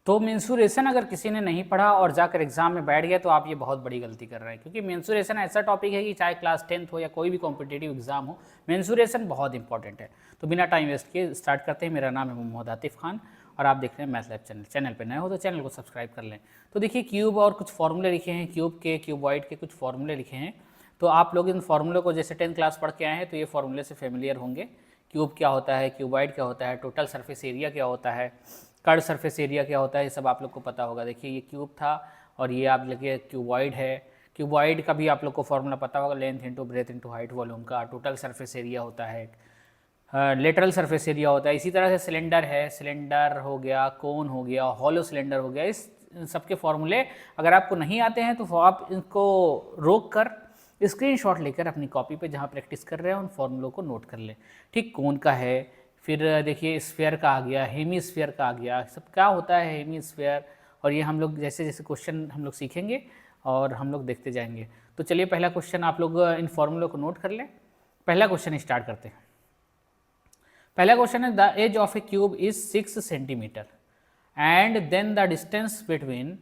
तो मेंसुरेशन अगर किसी ने नहीं पढ़ा और जाकर एग्जाम में बैठ गया तो आप ये बहुत बड़ी गलती कर रहे हैं, क्योंकि मेंसुरेशन ऐसा टॉपिक है कि चाहे क्लास 10th हो या कोई भी कॉम्पिटिटिव एग्जाम हो, मेंसुरेशन बहुत इंपॉर्टेंट है। तो बिना टाइम वेस्ट किए स्टार्ट करते हैं। मेरा नाम है मोहम्मद आतिफ खान और आप देख रहे हैं मैथ लैब चैनल। चैनल पर नए हो तो चैनल को सब्सक्राइब कर लें। तो देखिए क्यूब और कुछ फॉर्मूले लिखे हैं, क्यूब के क्यूबॉइड के कुछ फॉर्मूले लिखे हैं। तो आप लोग इन फॉर्मूले को जैसे 10th क्लास पढ़ के आए हैं तो ये फॉर्मूले से फेमिलियर होंगे। क्यूब क्या होता है, क्यूबॉइड क्या होता है, टोटल सरफेस एरिया क्या होता है, कर्व सरफेस एरिया क्या होता है, ये सब आप लोग को पता होगा। देखिए ये क्यूब था और ये आप देखिए क्यूबॉइड है। क्यूबॉइड का भी आप लोग को फॉर्मूला पता होगा, length into breadth into height volume का। टोटल सरफेस एरिया होता है, लेटरल सरफेस एरिया होता है। इसी तरह से सिलेंडर है, सिलेंडर हो गया, कोन हो गया, हॉलो सिलेंडर हो गया। इस सबके फॉर्मूले अगर आपको नहीं आते हैं तो आप इनको रोक कर स्क्रीनशॉट लेकर अपनी कॉपी पे जहाँ प्रैक्टिस कर रहे हैं उन फॉर्मूलों को नोट कर लें। ठीक, कोन का है, फिर देखिए स्फीयर का आ गया, हेमीस्फीयर का आ गया। सब क्या होता है हेमीस्फीयर, और ये हम लोग जैसे जैसे क्वेश्चन हम लोग सीखेंगे और हम लोग देखते जाएंगे। तो चलिए पहला क्वेश्चन आप लोग इन फॉर्मूलों को नोट कर लें। पहला क्वेश्चन स्टार्ट करते हैं। पहला क्वेश्चन है the edge of a cube is 6 centimetre and then the distance between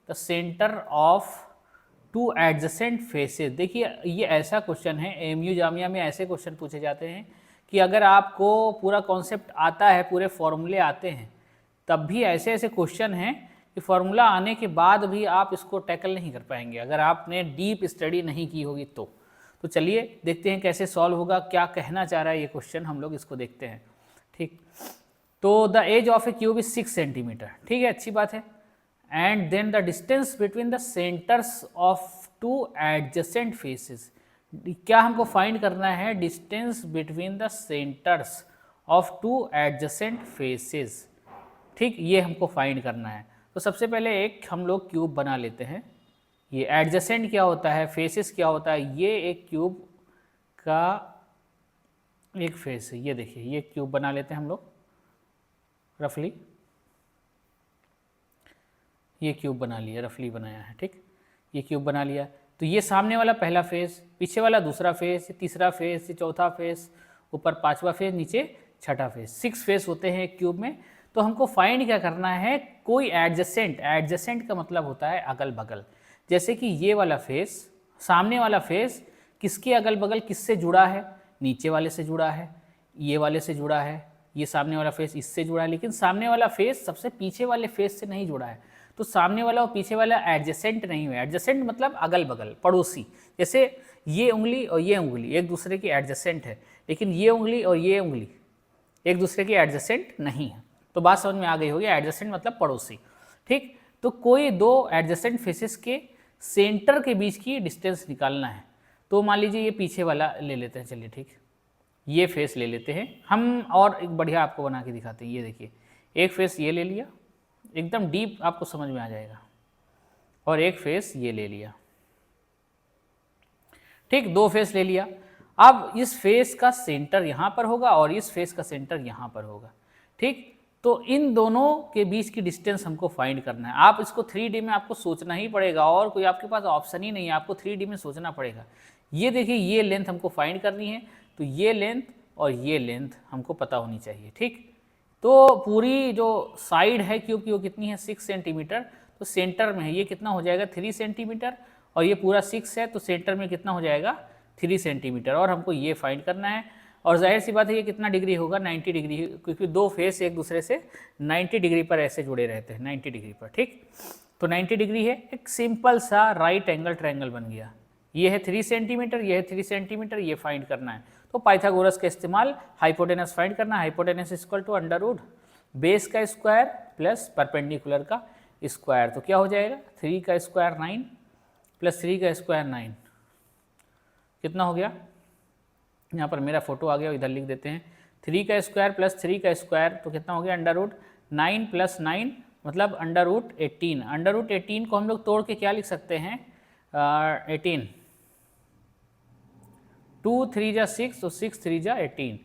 the centre of two adjacent faces. देखिए ये ऐसा क्वेश्चन है, एमयू जामिया में ऐसे क्वेश्चन पूछे जाते हैं कि अगर आपको पूरा कॉन्सेप्ट आता है, पूरे फॉर्मूले आते हैं, तब भी ऐसे ऐसे क्वेश्चन हैं कि फॉर्मूला आने के बाद भी आप इसको टैकल नहीं कर पाएंगे अगर आपने डीप स्टडी नहीं की होगी तो चलिए देखते हैं कैसे सॉल्व होगा, क्या कहना चाह रहा है ये क्वेश्चन, हम लोग इसको देखते हैं। ठीक, तो the edge of a cube is 6 centimetre, ठीक है, अच्छी बात है। And then the distance between the centres of two adjacent faces. क्या हमको फाइंड करना है? Distance between the centres of two adjacent faces. ठीक, ये हमको फाइंड करना है। तो सबसे पहले एक हम लोग क्यूब बना लेते हैं। ये एडजेसेंट क्या होता है, फेसेस क्या होता है, ये एक क्यूब का एक फेस है। ये देखिए ये क्यूब बना लेते हैं हम लोग रफली। ये क्यूब बना लिया, रफली बनाया है। ठीक, ये क्यूब बना लिया। तो ये सामने वाला पहला फेस, पीछे वाला दूसरा फेस, तीसरा फेस, चौथा फेस, ऊपर पांचवा फेस, नीचे छठा फेस। 6 फेस होते हैं एक क्यूब में। तो हमको फाइंड क्या करना है? कोई एडजेसेंट, एडजेसेंट का मतलब होता है अगल बगल। जैसे कि ये वाला फेस, सामने वाला फेस किसके अगल बगल किससे जुड़ा है? नीचे वाले से जुड़ा है, ये वाले से जुड़ा है, ये सामने वाला फेस इससे जुड़ा है। लेकिन सामने वाला फेस सबसे पीछे वाले फेस से नहीं जुड़ा है। तो सामने वाला और पीछे वाला एडजेसेंट नहीं हुआ। एडजेसेंट मतलब अगल बगल, पड़ोसी। जैसे ये उंगली और ये उंगली एक दूसरे की एडजेसेंट है, लेकिन ये उंगली और ये उंगली एक दूसरे की एडजेसेंट नहीं है। तो बात समझ में आ गई होगी, एडजेसेंट मतलब पड़ोसी। ठीक, तो कोई दो एडजेसेंट फेसेस के सेंटर के बीच की डिस्टेंस निकालना है। तो मान लीजिए ये पीछे वाला ले लेते हैं, चलिए ठीक, ये फेस ले लेते हैं हम और एक बढ़िया आपको बना के दिखाते हैं। ये देखिए एक फेस ये ले लिया, एकदम डीप आपको समझ में आ जाएगा, और एक फेस ये ले लिया। ठीक, 2 फेस ले लिया। अब इस फेस का सेंटर यहाँ पर होगा और इस फेस का सेंटर यहाँ पर होगा। ठीक, तो इन दोनों के बीच की डिस्टेंस हमको फाइंड करना है। आप इसको 3D में आपको सोचना ही पड़ेगा और कोई आपके पास ऑप्शन ही नहीं है, आपको 3D में सोचना पड़ेगा। ये देखिए ये लेंथ हमको फाइंड करनी है, तो ये लेंथ और ये लेंथ हमको पता होनी चाहिए। ठीक, तो पूरी जो साइड है क्यूब की वो कितनी है? 6 सेंटीमीटर। तो सेंटर में है, ये कितना हो जाएगा? 3 सेंटीमीटर। और ये पूरा 6 है तो सेंटर में कितना हो जाएगा? 3 सेंटीमीटर। और हमको ये फाइंड करना है। और जाहिर सी बात है ये कितना डिग्री होगा? 90 डिग्री, क्योंकि 2 फेस एक दूसरे से 90 डिग्री पर ऐसे जुड़े रहते हैं, 90 डिग्री पर। ठीक, तो 90 डिग्री है, एक सिंपल सा राइट एंगल ट्रायंगल बन गया। ये है 3 सेंटीमीटर, ये है 3 सेंटीमीटर, ये फाइंड करना है। तो पाइथागोरस का इस्तेमाल, हाइपोटेनस फाइंड करना। Hypotenuse equal to under root base का स्क्वायर प्लस परपेंडिकुलर का स्क्वायर। तो क्या हो जाएगा? 3 का स्क्वायर 9 प्लस 3 का स्क्वायर 9, कितना हो गया? यहाँ पर मेरा फोटो आ गया, इधर लिख देते हैं। 3 का स्क्वायर प्लस 3 का स्क्वायर तो कितना हो गया? अंडर रूट 9 प्लस 9 मतलब अंडर रूट 18। अंडर रूट 18 को हम लोग तोड़ के क्या लिख सकते हैं? 18, 2 3 जा 6, तो 6 3 जा 18।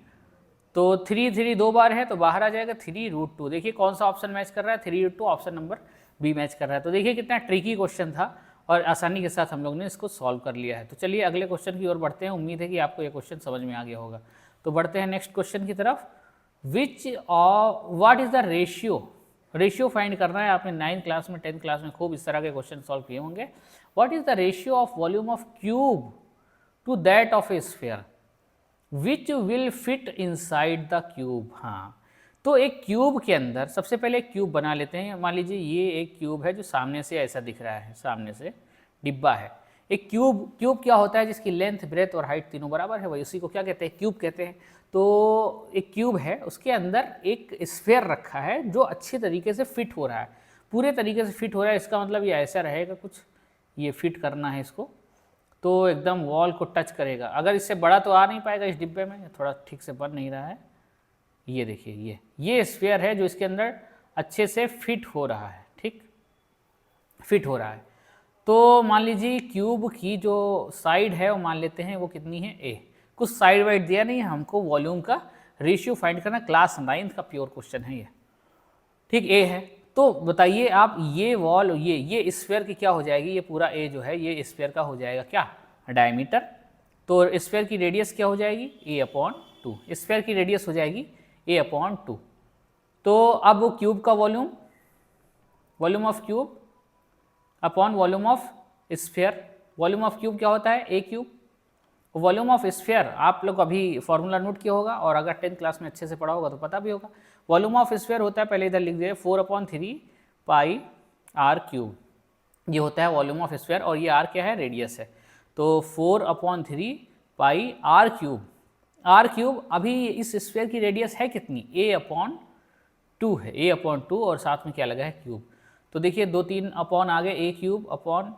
तो 3 3 2 बार है तो बाहर आ जाएगा 3√2। देखिए कौन सा ऑप्शन मैच कर रहा है? 3√2, ऑप्शन नंबर बी मैच कर रहा है। तो देखिए कितना ट्रिकी क्वेश्चन था और आसानी के साथ हम लोग ने इसको सॉल्व कर लिया है। तो चलिए अगले क्वेश्चन की ओर बढ़ते हैं। उम्मीद है कि आपको ये क्वेश्चन समझ में आ गया होगा। तो बढ़ते हैं नेक्स्ट क्वेश्चन की तरफ। विच what is the ratio find करना है। आपने 9th क्लास में 10th क्लास में खूब इस तरह के क्वेश्चन सॉल्व किए होंगे। What is the ratio of volume of cube two that of A sphere which will fit inside the cube. हाँ, तो एक क्यूब के अंदर सबसे पहले एक क्यूब बना लेते हैं। मान लीजिए ये एक क्यूब है जो सामने से ऐसा दिख रहा है, सामने से डिब्बा है। एक क्यूब क्या होता है जिसकी लेंथ ब्रेथ और हाइट तीनों बराबर है, वही उसी को क्या कहते हैं, क्यूब कहते हैं। तो एक क्यूब है, उसके अंदर एक स्फीयर रखा है जो अच्छे तरीके से फिट हो रहा है, पूरे तरीके से फिट हो रहा है। इसका मतलब ये ऐसा रहेगा कुछ, ये फिट करना है इसको, तो एकदम वॉल को टच करेगा। अगर इससे बड़ा तो आ नहीं पाएगा इस डिब्बे में, थोड़ा ठीक से बन नहीं रहा है। ये देखिए, ये स्फीयर है जो इसके अंदर अच्छे से फिट हो रहा है, ठीक, फिट हो रहा है। तो मान लीजिए क्यूब की जो साइड है वो मान लेते हैं वो कितनी है, ए। कुछ साइड वाइड दिया नहीं है हमको, वॉल्यूम का रेशियो फाइंड करना, क्लास 9th का प्योर क्वेश्चन है ये, ठीक, ए है। तो बताइए आप, ये वॉल, ये स्फीयर की क्या हो जाएगी, ये पूरा ए जो है ये स्फीयर का हो जाएगा क्या, डायमीटर। तो स्फीयर की रेडियस क्या हो जाएगी, a/2। स्फीयर की रेडियस हो जाएगी a/2। तो अब क्यूब का volume of cube upon volume of sphere, volume of cube क्या होता है, ए क्यूब। वॉल्यूम ऑफ स्फीयर आप लोग अभी फॉर्मूला नोट किया होगा, और अगर 10th क्लास में अच्छे से पढ़ा होगा तो पता भी होगा। वॉल्यूम ऑफ स्फीयर होता है, पहले इधर लिख दिए, 4/3 पाई आर क्यूब, ये होता है वॉल्यूम ऑफ स्फीयर। और ये आर क्या है, रेडियस है। तो 4/3 पाई आर क्यूब। अभी इस स्फीयर की रेडियस है कितनी, a/2 है, a/2, और साथ में क्या लगा है, क्यूब। तो देखिए 2-3 अपॉन आ गए, a क्यूब अपॉन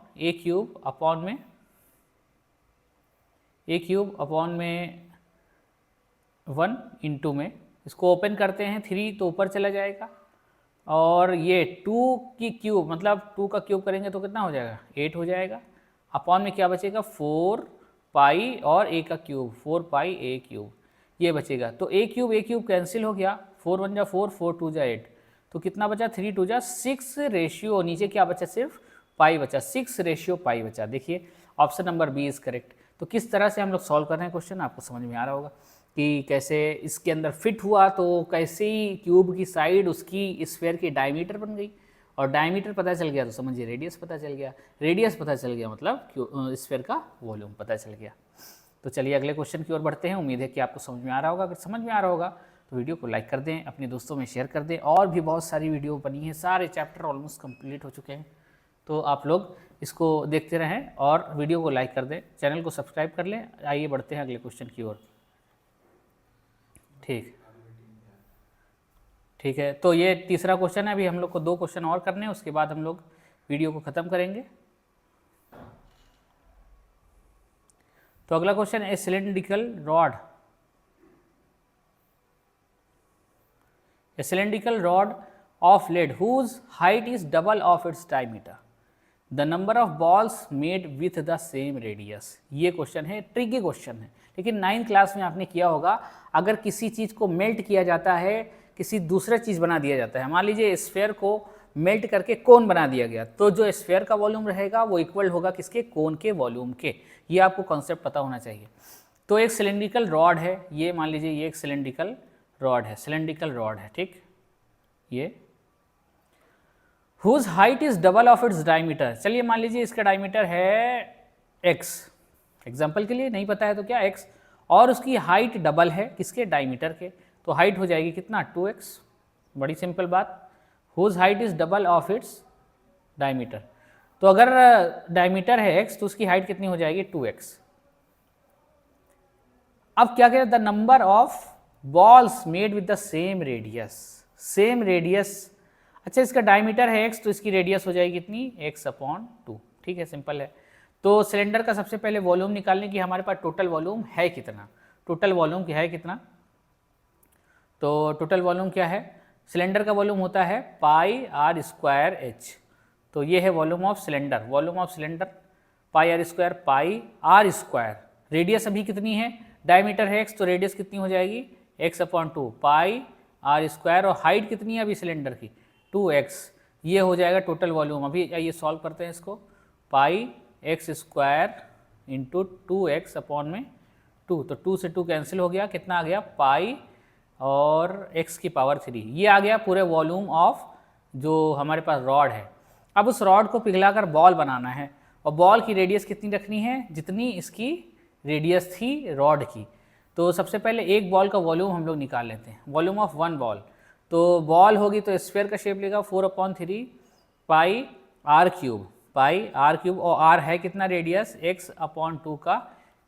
में a क्यूब अपॉन में 1 इंटू में, इसको ओपन करते हैं 3 तो ऊपर चला जाएगा, और ये 2 की क्यूब मतलब 2 का क्यूब करेंगे तो कितना हो जाएगा, 8 हो जाएगा। अपॉन में क्या बचेगा, 4 पाई और a का क्यूब, 4 पाई a क्यूब, ये बचेगा। तो a क्यूब कैंसिल हो गया, 4 1 जा 4, 4 2 जा 8, तो कितना बचा, 3 2 जा 6 रेशियो, नीचे क्या बचा, सिर्फ पाई बचा, 6:पाई बचा। देखिए option number B is correct. तो किस तरह से हम लोग सॉल्व कर रहे हैं क्वेश्चन, आपको समझ में आ रहा होगा कि कैसे इसके अंदर फिट हुआ, तो कैसे ही क्यूब की साइड उसकी स्फीयर की डायमीटर बन गई, और डायमीटर पता चल गया तो समझिए रेडियस पता चल गया, रेडियस पता चल गया मतलब स्फीयर का वॉल्यूम पता चल गया। तो चलिए अगले क्वेश्चन की ओर बढ़ते हैं। उम्मीद है कि आपको समझ में आ रहा होगा। अगर समझ में आ रहा होगा तो वीडियो को लाइक कर दें, अपने दोस्तों में शेयर कर दें। और भी बहुत सारी वीडियो बनी है, सारे चैप्टर ऑलमोस्ट कंप्लीट हो चुके हैं, तो आप लोग इसको देखते रहें और वीडियो को लाइक कर दें, चैनल को सब्सक्राइब कर लें। आइए बढ़ते हैं अगले क्वेश्चन की ओर। ठीक है, तो ये तीसरा क्वेश्चन है। अभी हम लोग को 2 क्वेश्चन और करने हैं, उसके बाद हम लोग वीडियो को ख़त्म करेंगे। तो अगला क्वेश्चन है, cylindrical rod of lead whose height is double of its diameter, the number of balls made with the same radius। ये क्वेश्चन है, ट्रिकी क्वेश्चन है, लेकिन 9th क्लास में आपने किया होगा। अगर किसी चीज़ को मेल्ट किया जाता है, किसी दूसरा चीज़ बना दिया जाता है, मान लीजिए स्फीयर को मेल्ट करके कोन बना दिया गया, तो जो स्फीयर का वॉल्यूम रहेगा वो इक्वल होगा किसके, कोन के वॉल्यूम के। ये आपको कॉन्सेप्ट पता होना चाहिए। तो एक सिलेंड्रिकल रॉड है, ये मान लीजिए ये एक सिलेंड्रिकल रॉड है, ठीक, ये whose height is double of its diameter। चलिए मान लीजिए इसका डायमीटर है x, एग्जाम्पल के लिए, नहीं पता है तो क्या x, और उसकी हाइट डबल है किसके, डायमीटर के, तो हाइट हो जाएगी कितना, 2x। बड़ी सिंपल बात, whose height is double of its diameter। तो अगर डायमीटर है x तो उसकी हाइट कितनी हो जाएगी, 2x। अब क्या कहते हैं, the number of balls made with the same radius. अच्छा, इसका डायमीटर है x तो इसकी रेडियस हो जाएगी कितनी, x/2। ठीक है, सिंपल है। तो सिलेंडर का सबसे पहले वॉल्यूम निकालने की हमारे पास टोटल वॉल्यूम है कितना, टोटल वॉल्यूम क्या है कितना, तो टोटल वॉल्यूम क्या है, सिलेंडर का वॉल्यूम होता है πr²h। तो ये है volume of cylinder, πr², πr²। Radius अभी कितनी है, डायमीटर है x तो रेडियस कितनी हो जाएगी, x/2 πr², और हाइट कितनी है अभी सिलेंडर की, 2x। ये हो जाएगा टोटल वॉल्यूम। अभी ये सॉल्व करते हैं इसको, πx² इंटू 2x/2, तो 2 से 2 कैंसिल हो गया, कितना आ गया, और x की पावर 3। ये आ गया पूरे वॉल्यूम ऑफ जो हमारे पास रॉड है। अब उस रॉड को पिघलाकर बॉल बनाना है और बॉल की रेडियस कितनी रखनी है, जितनी इसकी रेडियस थी रॉड की। तो सबसे पहले एक बॉल का वॉल्यूम हम लोग निकाल लेते हैं, वॉल्यूम ऑफ वन बॉल। तो बॉल होगी तो स्फीयर का शेप लेगा 4/3 पाई आर क्यूब, और आर है कितना रेडियस, x/2 का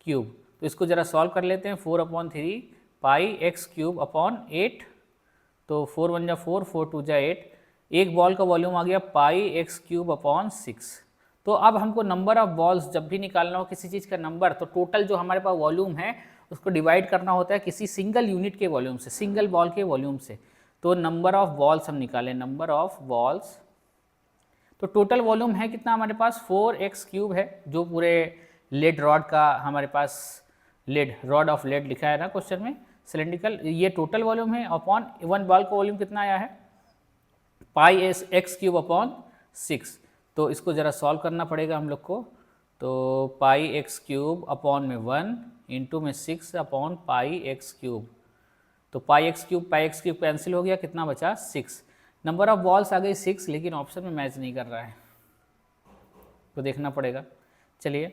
क्यूब। तो इसको ज़रा सॉल्व कर लेते हैं, 4/3 पाई x³/8, तो 4 × 1 = 4, 4 × 2 = 8। एक बॉल का वॉल्यूम आ गया पाई x³/6। तो अब हमको नंबर ऑफ बॉल्स जब भी निकालना हो किसी चीज़ का नंबर, तो टोटल जो हमारे पास वॉल्यूम है उसको डिवाइड करना होता है किसी सिंगल यूनिट के वॉल्यूम से, सिंगल बॉल के वॉल्यूम से। तो नंबर ऑफ बॉल्स हम निकालें, नंबर ऑफ बॉल्स, तो टोटल वॉल्यूम है कितना हमारे पास 4x³ है, जो पूरे लेड रॉड का हमारे पास लेड, रॉड ऑफ लेड लिखा है ना क्वेश्चन में, सिलेंड्रिकल, ये टोटल वॉल्यूम है। अपॉन वन बॉल का वॉल्यूम कितना आया है, पाई x³/6। तो इसको ज़रा सॉल्व करना पड़ेगा हम लोग को। तो पाई x³ में 1 इंटू में 6 पाई x³। तो पाई x³ कैंसिल हो गया, कितना बचा 6। नंबर ऑफ बॉल्स आ गई 6, लेकिन ऑप्शन में मैच नहीं कर रहा है, तो देखना पड़ेगा। चलिए